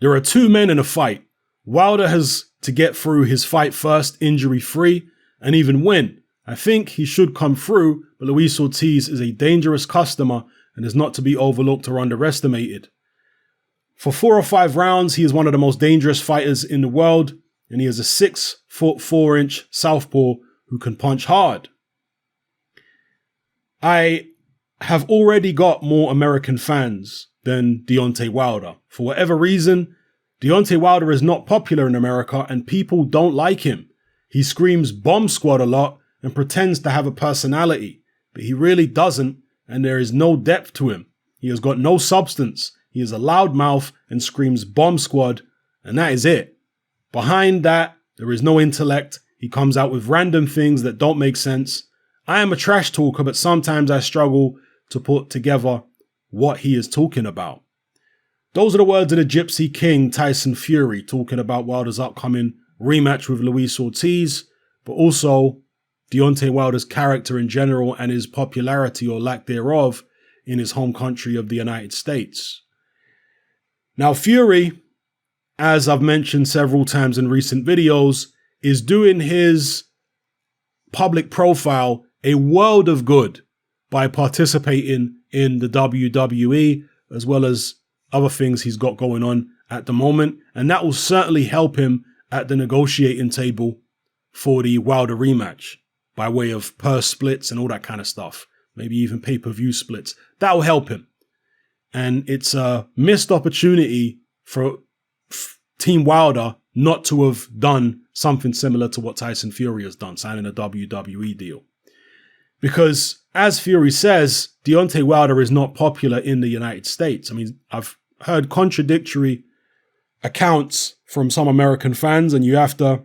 There are two men in a fight. Wilder has to get through his fight first, injury-free, and even win. I think he should come through, but Luis Ortiz is a dangerous customer and is not to be overlooked or underestimated. For 4 or 5 rounds, he is one of the most dangerous fighters in the world, and he is a 6'4" southpaw who can punch hard. I have already got more American fans than Deontay Wilder. For whatever reason, Deontay Wilder is not popular in America and people don't like him. He screams bomb squad a lot and pretends to have a personality, but he really doesn't, and there is no depth to him. He has got no substance. He is a loudmouth and screams bomb squad, and that is it. Behind that, there is no intellect. He comes out with random things that don't make sense. I am a trash talker, but sometimes I struggle to put together what he is talking about. Those are the words of the Gypsy King, Tyson Fury, talking about Wilder's upcoming rematch with Luis Ortiz, but also Deontay Wilder's character in general and his popularity or lack thereof in his home country of the United States. Now, Fury, as I've mentioned several times in recent videos, is doing his public profile a world of good by participating in the WWE as well as other things he's got going on at the moment. And that will certainly help him at the negotiating table for the Wilder rematch by way of purse splits and all that kind of stuff. Maybe even pay-per-view splits. That will help him. And it's a missed opportunity for Team Wilder not to have done something similar to what Tyson Fury has done, signing a WWE deal. Because, as Fury says, Deontay Wilder is not popular in the United States. I mean, I've heard contradictory accounts from some American fans, and you have to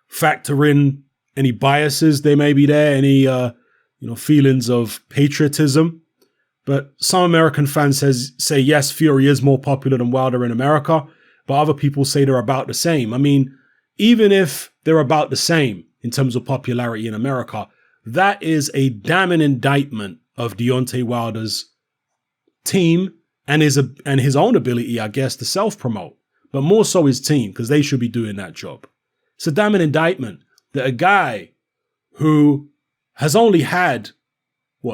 factor in any biases there may be there, any feelings of patriotism. But some American fans say yes, Fury is more popular than Wilder in America, but other people say they're about the same. I mean, even if they're about the same in terms of popularity in America, that is a damning indictment of Deontay Wilder's team and his own ability, I guess, to self-promote, but more so his team, because they should be doing that job. It's a damning indictment that a guy who has only had,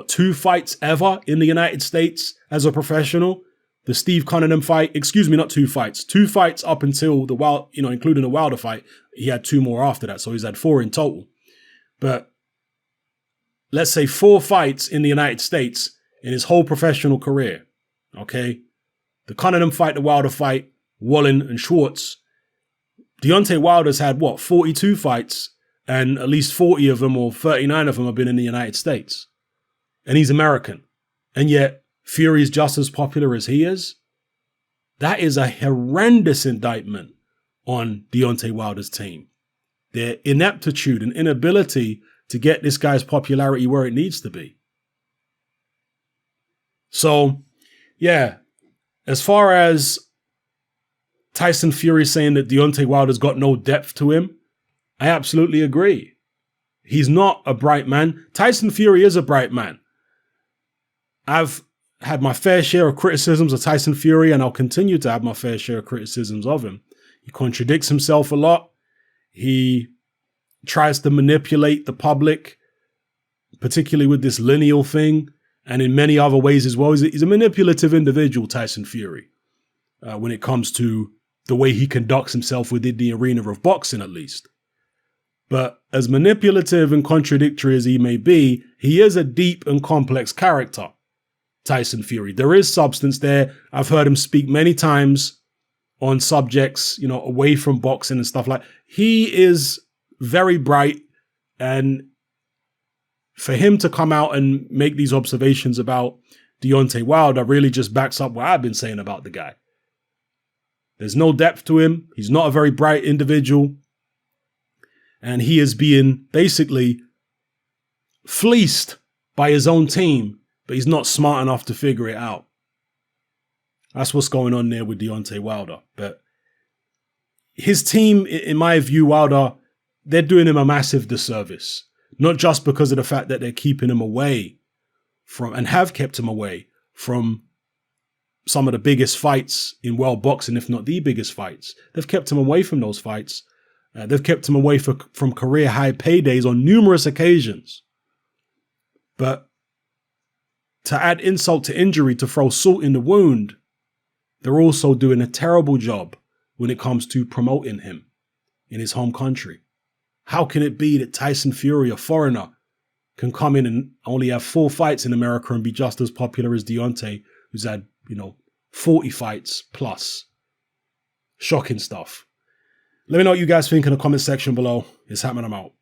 2 fights ever in the United States as a professional, the Steve Cunningham fight, not 2 fights, 2 fights up until the including the Wilder fight. He had 2 more after that, so he's had 4 in total. But let's say 4 fights in the United States in his whole professional career. Okay. The Cunningham fight, the Wilder fight, Wallin and Schwartz. Deontay Wilder's had 42 fights, and at least 40 of them or 39 of them have been in the United States. And he's American. And yet Fury is just as popular as he is. That is a horrendous indictment on Deontay Wilder's team. Their ineptitude and inability to get this guy's popularity where it needs to be. So, yeah, as far as Tyson Fury saying that Deontay Wilder's got no depth to him, I absolutely agree. He's not a bright man. Tyson Fury is a bright man. I've had my fair share of criticisms of Tyson Fury, and I'll continue to have my fair share of criticisms of him. He contradicts himself a lot. He tries to manipulate the public, particularly with this lineal thing, and in many other ways as well. He's a manipulative individual, Tyson Fury, when it comes to the way he conducts himself within the arena of boxing, at least. But as manipulative and contradictory as he may be, he is a deep and complex character, Tyson Fury. There is substance there. I've heard him speak many times on subjects, away from boxing and stuff like that. He is very bright, and for him to come out and make these observations about Deontay Wilder really just backs up what I've been saying about the guy. There's no depth to him. He's not a very bright individual. And he is being basically fleeced by his own team, but he's not smart enough to figure it out. That's what's going on there with Deontay Wilder. But his team, in my view, Wilder, they're doing him a massive disservice. Not just because of the fact that they're keeping him away from, and have kept him away from, some of the biggest fights in world boxing, if not the biggest fights. They've kept him away from those fights. They've kept him away from career high paydays on numerous occasions. But to add insult to injury, to throw salt in the wound, they're also doing a terrible job when it comes to promoting him in his home country. How can it be that Tyson Fury, a foreigner, can come in and only have 4 fights in America and be just as popular as Deontay, who's had, 40 fights plus? Shocking stuff. Let me know what you guys think in the comment section below. It's happening. I'm out.